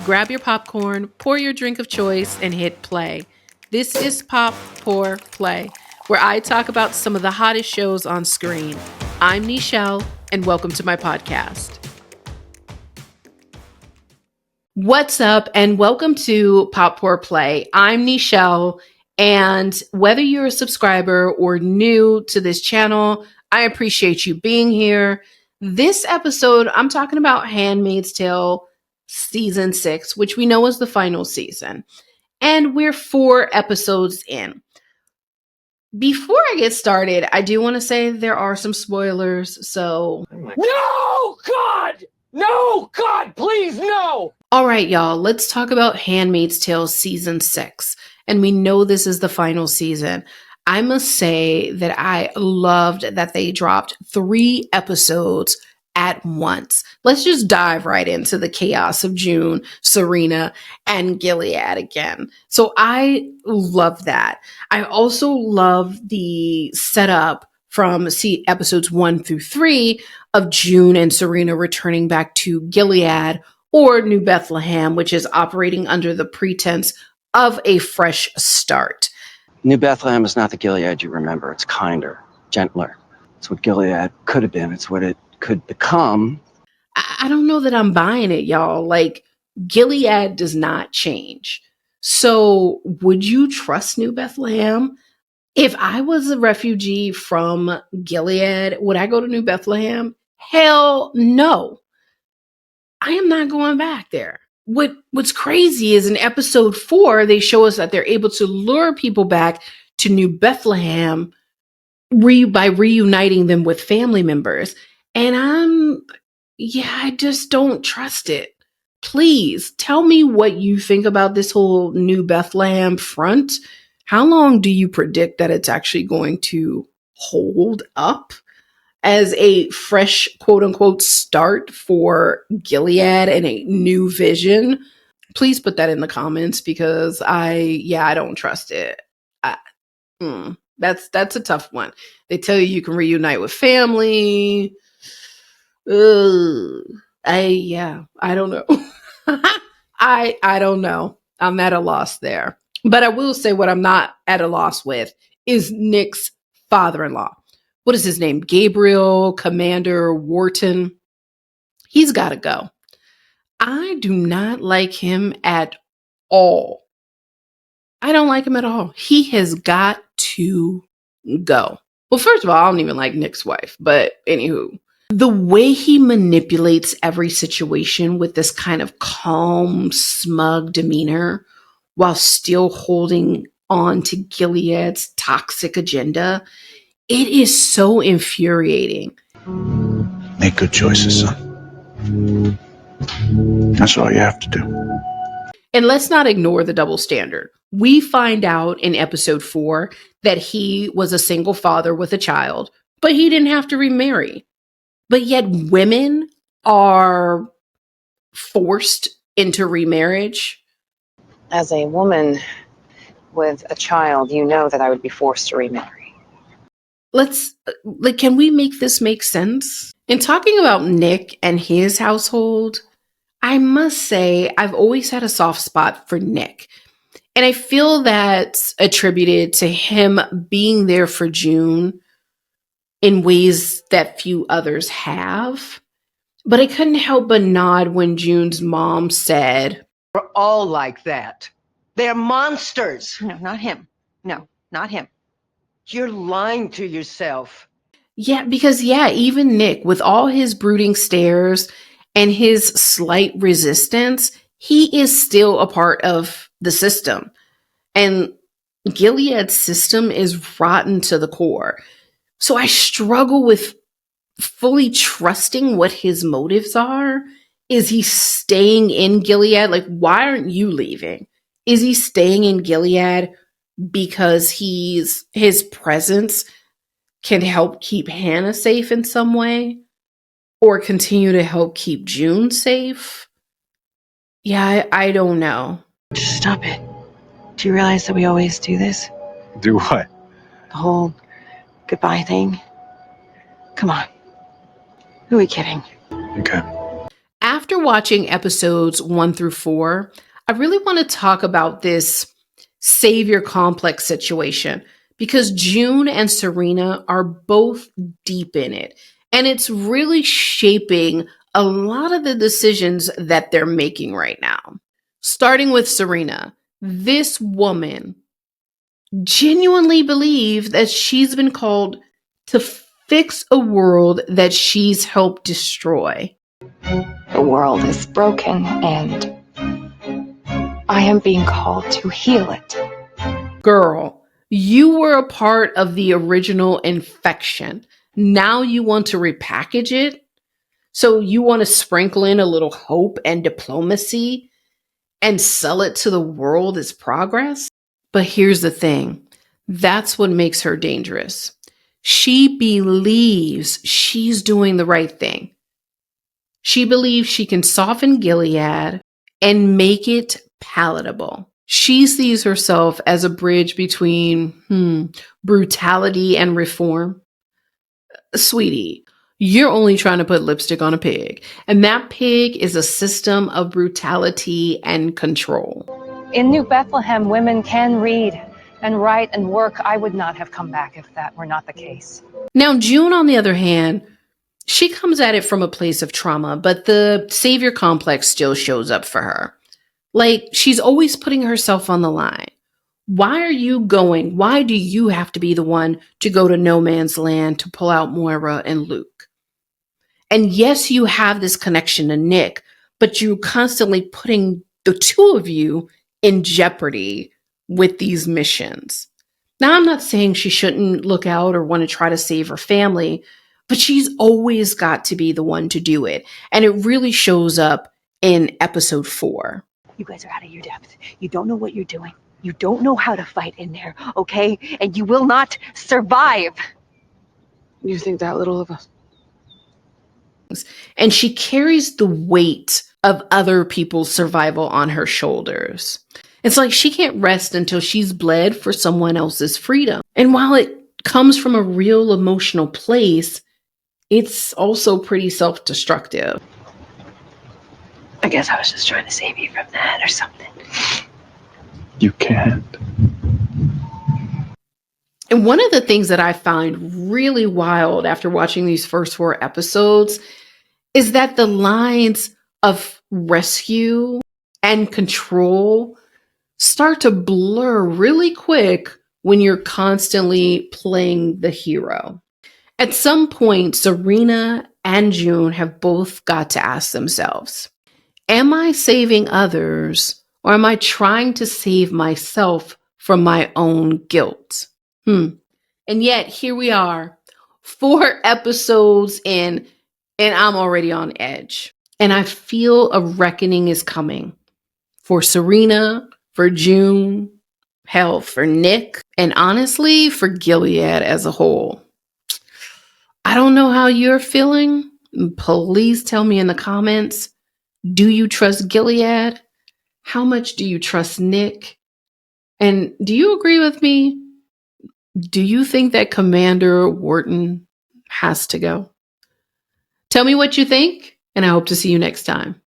grab your popcorn, pour your drink of choice, and hit play. This is Pop, Pour, Play, where I talk about some of the hottest shows on screen. I'm Nichelle, and welcome to my podcast. What's up, and welcome to Pop, Pour, Play. I'm Nichelle, and whether you're a subscriber or new to this channel, I appreciate you being here. This episode, I'm talking about Handmaid's Tale Season 6, which we know is the final season. And we're 4 episodes in. Before I get started, I do want to say there are some spoilers, so... No, God! No, God, please, no! All right, y'all, let's talk about Handmaid's Tale Season 6. And we know this is the final season. I must say that I loved that they dropped 3 episodes at once. Let's just dive right into the chaos of June, Serena, and Gilead again. So I love that. I also love the setup from episodes 1 through 3 of June and Serena returning back to Gilead or New Bethlehem, which is operating under the pretense of a fresh start. New Bethlehem is not the Gilead you remember. It's kinder, gentler. It's what Gilead could have been. It's what it could become. I don't know that I'm buying it, y'all. Like, Gilead does not change. So would you trust New Bethlehem? If I was a refugee from Gilead, would I go to New Bethlehem? Hell no. I am not going back there. What's crazy is in episode 4, they show us that they're able to lure people back to New Bethlehem by reuniting them with family members. And I just don't trust it. Please tell me what you think about this whole New Bethlehem front. How long do you predict that it's actually going to hold up as a fresh, quote unquote, start for Gilead and a new vision? Please put that in the comments because I don't trust it. That's a tough one. They tell you can reunite with family. I don't know. I don't know. I'm at a loss there. But I will say what I'm not at a loss with is Nick's father-in-law. What is his name? Gabriel Commander Wharton. He's got to go. I do not like him at all. I don't like him at all. He has got to go. Well, first of all, I don't even like Nick's wife, but anywho. The way he manipulates every situation with this kind of calm, smug demeanor while still holding on to Gilead's toxic agenda, it is so infuriating. Make good choices, son. That's all you have to do. And let's not ignore the double standard. We find out in episode 4 that he was a single father with a child, but he didn't have to remarry. But yet women are forced into remarriage. As a woman with a child, you know that I would be forced to remarry. Can we make this make sense? In talking about Nick and his household, I must say I've always had a soft spot for Nick. And I feel that's attributed to him being there for June in ways that few others have. But I couldn't help but nod when June's mom said, "We're all like that. They're monsters." No, not him. No, not him. You're lying to yourself. Yeah, because even Nick, with all his brooding stares and his slight resistance, he is still a part of the system. And Gilead's system is rotten to the core. So I struggle with fully trusting what his motives are. Is he staying in Gilead? Like, why aren't you leaving? Is he staying in Gilead because his presence can help keep Hannah safe in some way? Or continue to help keep June safe? Yeah, I don't know. Just stop it. Do you realize that we always do this? Do what? The whole goodbye thing? Come on. Who are we kidding? Okay. after watching episodes 1 through 4, I really want to talk about this savior complex situation because June and Serena are both deep in it. And it's really shaping a lot of the decisions that they're making right now. Starting with Serena, this woman genuinely believes that she's been called to fix a world that she's helped destroy. The world is broken, and I am being called to heal it. Girl, you were a part of the original infection. Now you want to repackage it? So you want to sprinkle in a little hope and diplomacy and sell it to the world as progress? But here's the thing. That's what makes her dangerous. She believes she's doing the right thing. She believes she can soften Gilead and make it palatable. She sees herself as a bridge between brutality and reform. Sweetie, you're only trying to put lipstick on a pig, and that pig is a system of brutality and control. In New Bethlehem, women can read and write and work. I would not have come back if that were not the case. Now, June, on the other hand, she comes at it from a place of trauma, but the savior complex still shows up for her. Like, she's always putting herself on the line. Why are you going? Why do you have to be the one to go to no man's land to pull out Moira and Luke? And yes, you have this connection to Nick, but you're constantly putting the two of you in jeopardy with these missions. Now, I'm not saying she shouldn't look out or want to try to save her family, but she's always got to be the one to do it. And it really shows up in episode 4. You guys are out of your depth. You don't know what you're doing. You don't know how to fight in there, okay? And you will not survive. You think that little of us? And she carries the weight of other people's survival on her shoulders. It's like she can't rest until she's bled for someone else's freedom. And while it comes from a real emotional place, it's also pretty self-destructive. I guess I was just trying to save you from that or something. You can't. And one of the things that I find really wild after watching these first 4 episodes is that the lines of rescue and control start to blur really quick when you're constantly playing the hero. At some point, Serena and June have both got to ask themselves, am I saving others or am I trying to save myself from my own guilt? And yet here we are, 4 episodes in, and I'm already on edge. And I feel a reckoning is coming for Serena, for June, hell, for Nick, and honestly, for Gilead as a whole. I don't know how you're feeling. Please tell me in the comments. Do you trust Gilead? How much do you trust Nick? And do you agree with me? Do you think that Commander Wharton has to go? Tell me what you think, and I hope to see you next time.